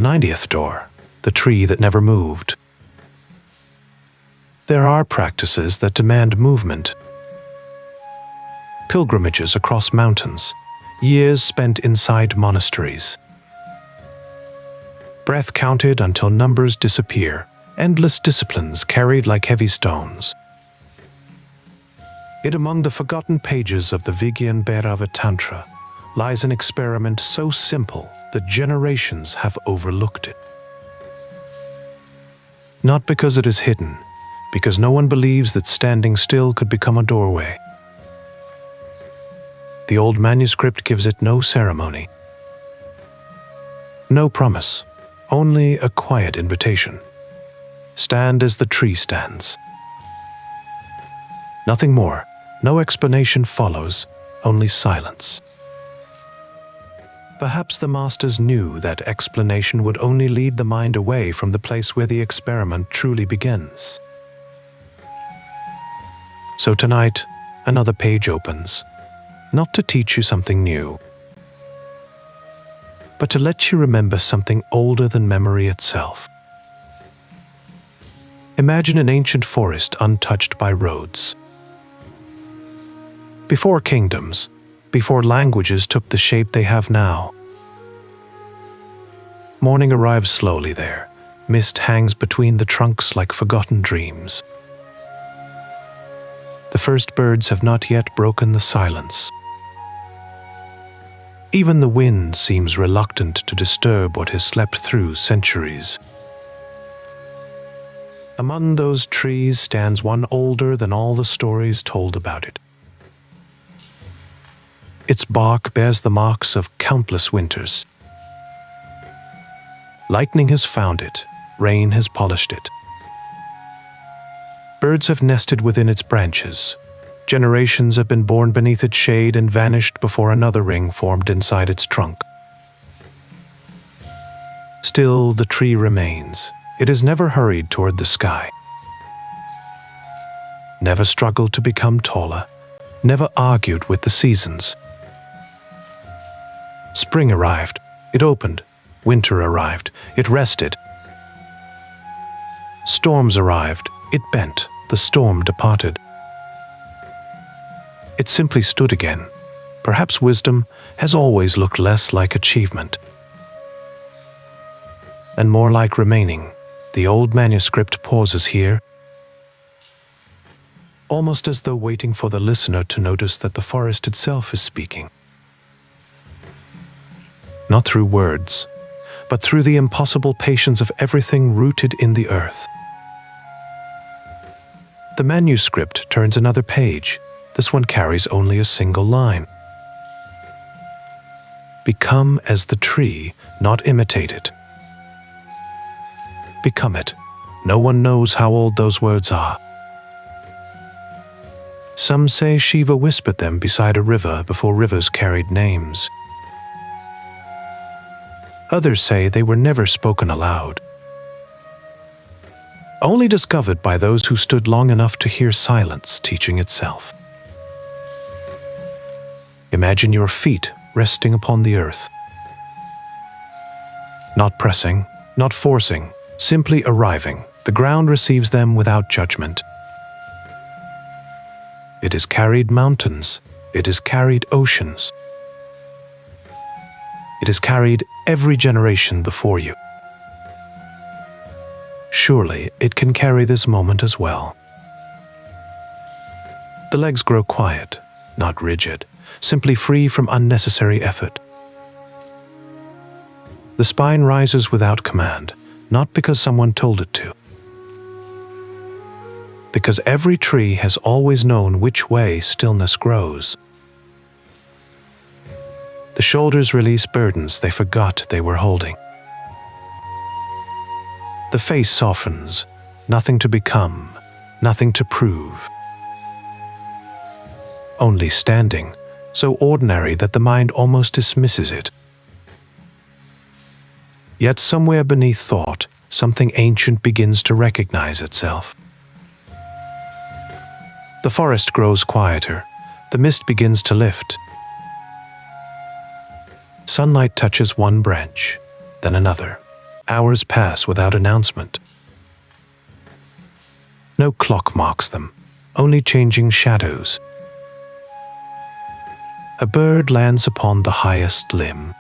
90th Door, the tree that never moved. There are practices that demand movement. Pilgrimages across mountains, years spent inside monasteries. Breath counted until numbers disappear, endless disciplines carried like heavy stones. Yet among the forgotten pages of the Vigyan Bhairava Tantra lies an experiment so simple that generations have overlooked it. Not because it is hidden, because no one believes that standing still could become a doorway. The old manuscript gives it no ceremony, no promise, only a quiet invitation. Stand as the tree stands. Nothing more, no explanation follows, only silence. Perhaps the masters knew that explanation would only lead the mind away from the place where the experiment truly begins. So tonight, another page opens, not to teach you something new, but to let you remember something older than memory itself. Imagine an ancient forest untouched by roads. Before kingdoms, before languages took the shape they have now. Morning arrives slowly there. Mist hangs between the trunks like forgotten dreams. The first birds have not yet broken the silence. Even the wind seems reluctant to disturb what has slept through centuries. Among those trees stands one older than all the stories told about it. Its bark bears the marks of countless winters. Lightning has found it, rain has polished it. Birds have nested within its branches. Generations have been born beneath its shade and vanished before another ring formed inside its trunk. Still, the tree remains. It has never hurried toward the sky, never struggled to become taller, never argued with the seasons. Spring arrived, it opened. Winter arrived, it rested. Storms arrived, it bent, the storm departed. It simply stood again. Perhaps wisdom has always looked less like achievement and more like remaining. The old manuscript pauses here, almost as though waiting for the listener to notice that the forest itself is speaking. Not through words, but through the impossible patience of everything rooted in the earth. The manuscript turns another page. This one carries only a single line. Become as the tree, not imitate it. Become it. No one knows how old those words are. Some say Shiva whispered them beside a river before rivers carried names. Others say they were never spoken aloud, only discovered by those who stood long enough to hear silence teaching itself. Imagine your feet resting upon the earth. Not pressing, not forcing, simply arriving. The ground receives them without judgment. It has carried mountains. It has carried oceans. It has carried every generation before you. Surely it can carry this moment as well. The legs grow quiet, not rigid, simply free from unnecessary effort. The spine rises without command, not because someone told it to. Because every tree has always known which way stillness grows. The shoulders release burdens they forgot they were holding. The face softens, nothing to become, nothing to prove. Only standing, so ordinary that the mind almost dismisses it. Yet somewhere beneath thought, something ancient begins to recognize itself. The forest grows quieter, the mist begins to lift. Sunlight touches one branch, then another, Hours pass without announcement. No clock marks them, only changing shadows. A bird lands upon the highest limb.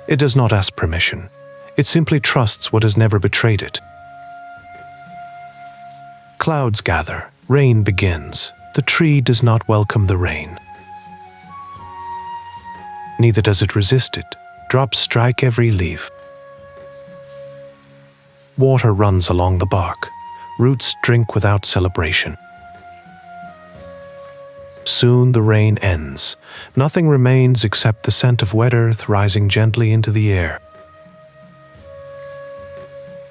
It does not ask permission. It simply trusts what has never betrayed it. Clouds gather. Rain begins. The tree does not welcome the rain. Neither does it resist it. Drops strike every leaf. Water runs along the bark. Roots drink without celebration. Soon the rain ends. Nothing remains except the scent of wet earth rising gently into the air.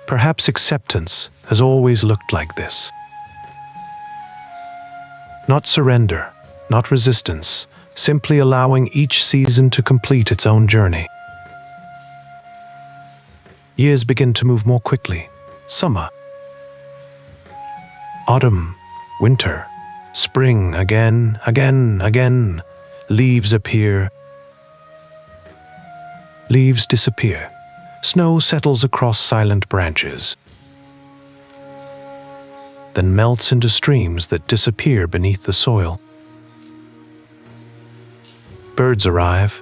Perhaps acceptance has always looked like this. Not surrender, not resistance, simply allowing each season to complete its own journey. Years begin to move more quickly. Summer, autumn, winter, spring, again. Leaves appear. Leaves disappear. Snow settles across silent branches, then melts into streams that disappear beneath the soil. Birds arrive,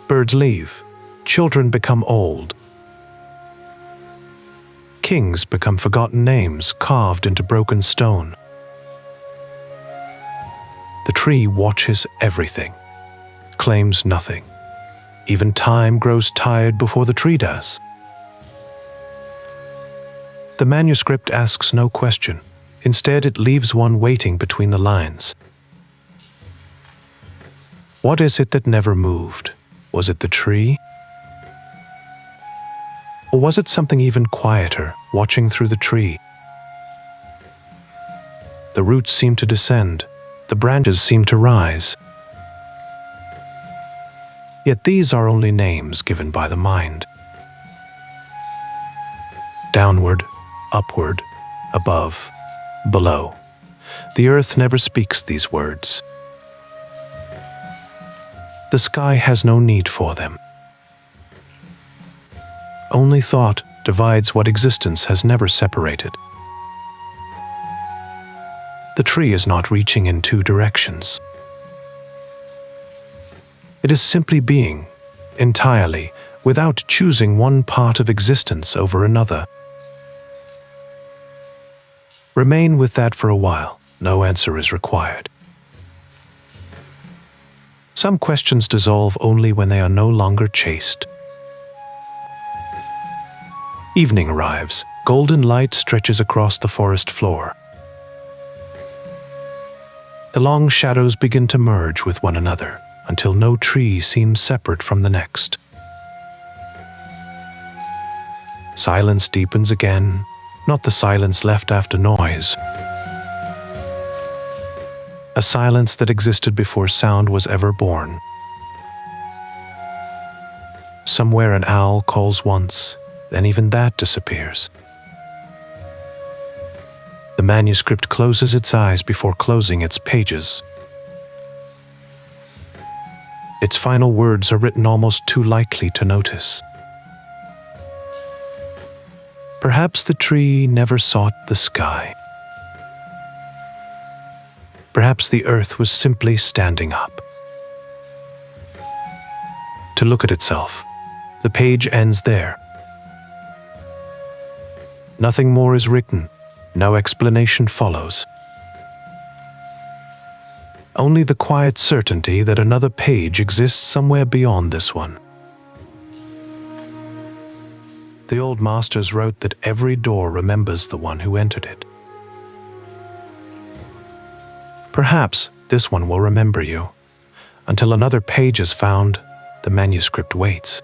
birds leave, children become old. Kings become forgotten names carved into broken stone. The tree watches everything, claims nothing. Even time grows tired before the tree does. The manuscript asks no question. Instead, it leaves one waiting between the lines. What is it that never moved? Was it the tree? Or was it something even quieter, watching through the tree? The roots seem to descend. The branches seem to rise. Yet these are only names given by the mind. Downward, upward, above, below. The earth never speaks these words. The sky has no need for them. Only thought divides what existence has never separated. The tree is not reaching in two directions. It is simply being, entirely, without choosing one part of existence over another. Remain with that for a while. No answer is required. Some questions dissolve only when they are no longer chased. Evening arrives. Golden light stretches across the forest floor. The long shadows begin to merge with one another until no tree seems separate from the next. Silence deepens again, not the silence left after noise. A silence that existed before sound was ever born. Somewhere an owl calls once, then even that disappears. The manuscript closes its eyes before closing its pages. Its final words are written almost too lightly to notice. Perhaps the tree never sought the sky. Perhaps the earth was simply standing up to look at itself. The page ends there. Nothing more is written. No explanation follows. Only the quiet certainty that another page exists somewhere beyond this one. The old masters wrote that every door remembers the one who entered it. Perhaps this one will remember you. Until another page is found, the manuscript waits.